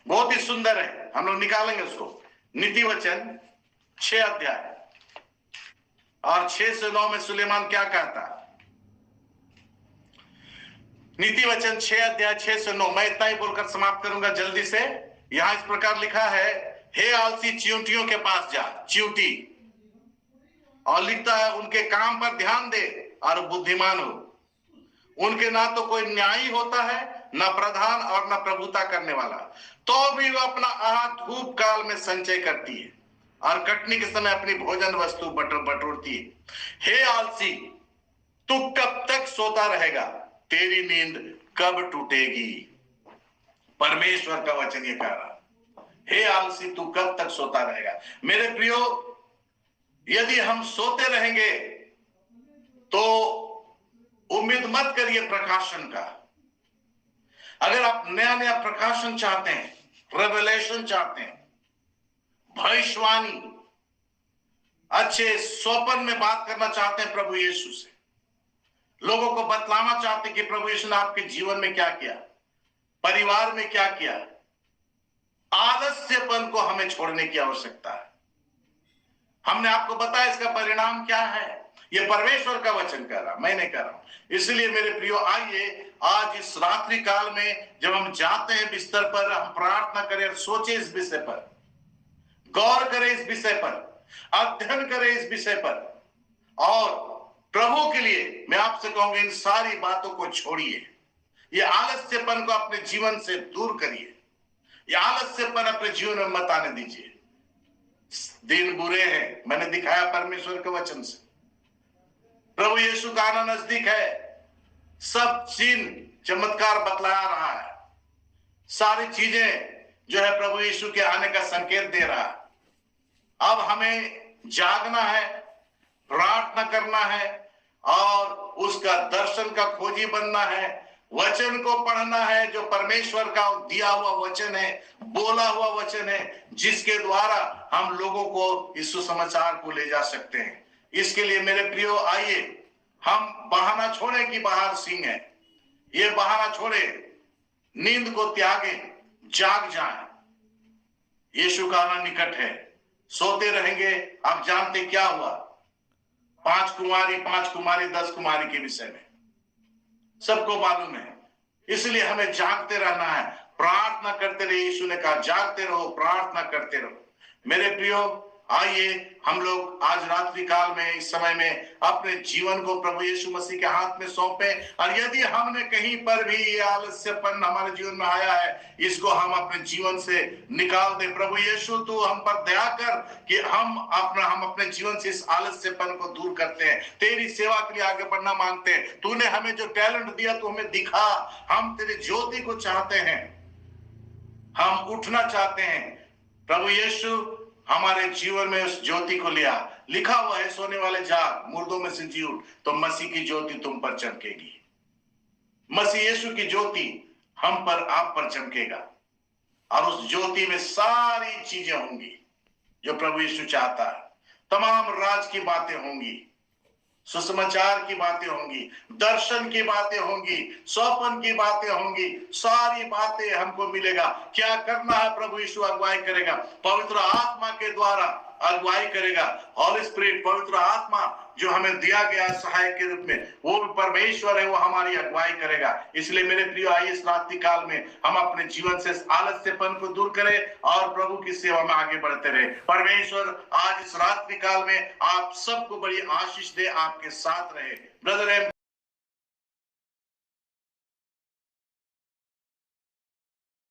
बहुत ही सुंदर है, हम लोग निकालेंगे उसको। नीति वचन 6 अध्याय और 6 से 9 में सुलेमान क्या कहता है? नीति वचन 6 अध्याय 6 से 9। मैं इतना ही बोलकर समाप्त करूंगा जल्दी से। यहां इस प्रकार लिखा है, हे आलसी चींटियों के पास जा, चींटी, और लिखता है, उनके काम पर ध्यान दे और बुद्धिमान हो। उनके ना तो कोई न्यायी होता है, न प्रधान और न प्रभुता करने वाला, तो भी वह अपना आहार धूप काल में संचय करती है और कटनी के समय अपनी भोजन वस्तु बटोरती है। हे आलसी, तू कब तक सोता रहेगा? तेरी नींद कब टूटेगी? परमेश्वर का वचन ये कह रहा, हे आलसी तू कब तक सोता रहेगा? मेरे प्रियो, यदि हम सोते रहेंगे तो उम्मीद मत करिए प्रकाशन का। अगर आप नया नया प्रकाशन चाहते हैं, रेवलेशन चाहते हैं, भविष्यवाणी, अच्छे स्वप्न में बात करना चाहते हैं प्रभु यीशु से, लोगों को बतलाना चाहते हैं कि प्रभु यीशु ने आपके जीवन में क्या किया, परिवार में क्या किया, आलस्यपन को हमें छोड़ने की आवश्यकता है। हमने आपको बताया इसका परिणाम क्या है। ये परमेश्वर का वचन कह रहा, मैं नहीं कह रहा हूं। इसलिए मेरे प्रियो, आइए आज इस रात्रि काल में जब हम जाते हैं बिस्तर पर, हम प्रार्थना करें और सोचे इस विषय पर, गौर करें इस विषय पर, अध्ययन करें इस विषय पर, और प्रभु के लिए मैं आपसे कहूंगा इन सारी बातों को छोड़िए। ये आलस्यपन को अपने जीवन से दूर करिए। ये आलस्यपन अपने जीवन में मत आने दीजिए। दिन बुरे हैं, मैंने दिखाया परमेश्वर के वचन से। प्रभु यीशु का आना नजदीक है। सब चिन्ह चमत्कार बतला रहा है। सारी चीजें जो है प्रभु यीशु के आने का संकेत दे रहा है। अब हमें जागना है, प्रार्थना करना है और उसका दर्शन का खोजी बनना है। वचन को पढ़ना है जो परमेश्वर का दिया हुआ वचन है, बोला हुआ वचन है, जिसके द्वारा हम लोगों को इस सुसमाचार को ले जा सकते हैं। इसके लिए मेरे प्रियो, आइए हम बहाना छोड़े कि बाहर सिंह है। ये बहाना छोड़े, नींद को त्यागे, जाग जाएं। यीशु का आना निकट है। सोते रहेंगे। आप जानते क्या हुआ 5 कुमारी 10 कुमारी के विषय में सबको मालूम है। इसलिए हमें जागते रहना है, प्रार्थना करते रहे। यीशु ने कहा जागते रहो, प्रार्थना करते रहो। मेरे प्रियो, आइए हम लोग आज रात्रि काल में, इस समय में अपने जीवन को प्रभु यीशु मसीह के हाथ में सौंपें। और यदि हमने कहीं पर भी ये आलस्यपन हमारे जीवन में आया है, इसको हम अपने जीवन से निकाल दें। प्रभु यीशु तू हम पर दया कर कि हम अपने जीवन से इस आलस्यपन को दूर करते हैं, तेरी सेवा के लिए आगे बढ़ना मांगते हैं। तूने हमें जो टैलेंट दिया तू हमें दिखा। हम तेरी ज्योति को चाहते हैं, हम उठना चाहते हैं। प्रभु यीशु हमारे जीवन में उस ज्योति को लिया। लिखा हुआ है, सोने वाले जाग, मुर्दों में से जी उठ, तो मसीह की ज्योति तुम पर चमकेगी। मसीह यीशु की ज्योति हम पर, आप पर चमकेगा। और उस ज्योति में सारी चीजें होंगी जो प्रभु यीशु चाहता है। तमाम राज की बातें होंगी, सुसमाचार की बातें होंगी, दर्शन की बातें होंगी, स्वप्न की बातें होंगी। सारी बातें हमको मिलेगा। क्या करना है? प्रभु यीशु अगुवाई करेगा, पवित्र आत्मा के द्वारा अगुवाई करेगा। हॉली स्पिरिट, पवित्र आत्मा जो हमें दिया गया सहायक के रूप में, वो भी परमेश्वर है, वो हमारी अगुवाई करेगा। इसलिए मेरे प्रिय, आइए इस रात्रि काल में हम अपने जीवन से आलस्यपन को दूर करें और प्रभु की सेवा में आगे बढ़ते रहे। परमेश्वर आज इस रात्रि काल में आप सबको बड़ी आशीष दे, आपके साथ रहे। Brother M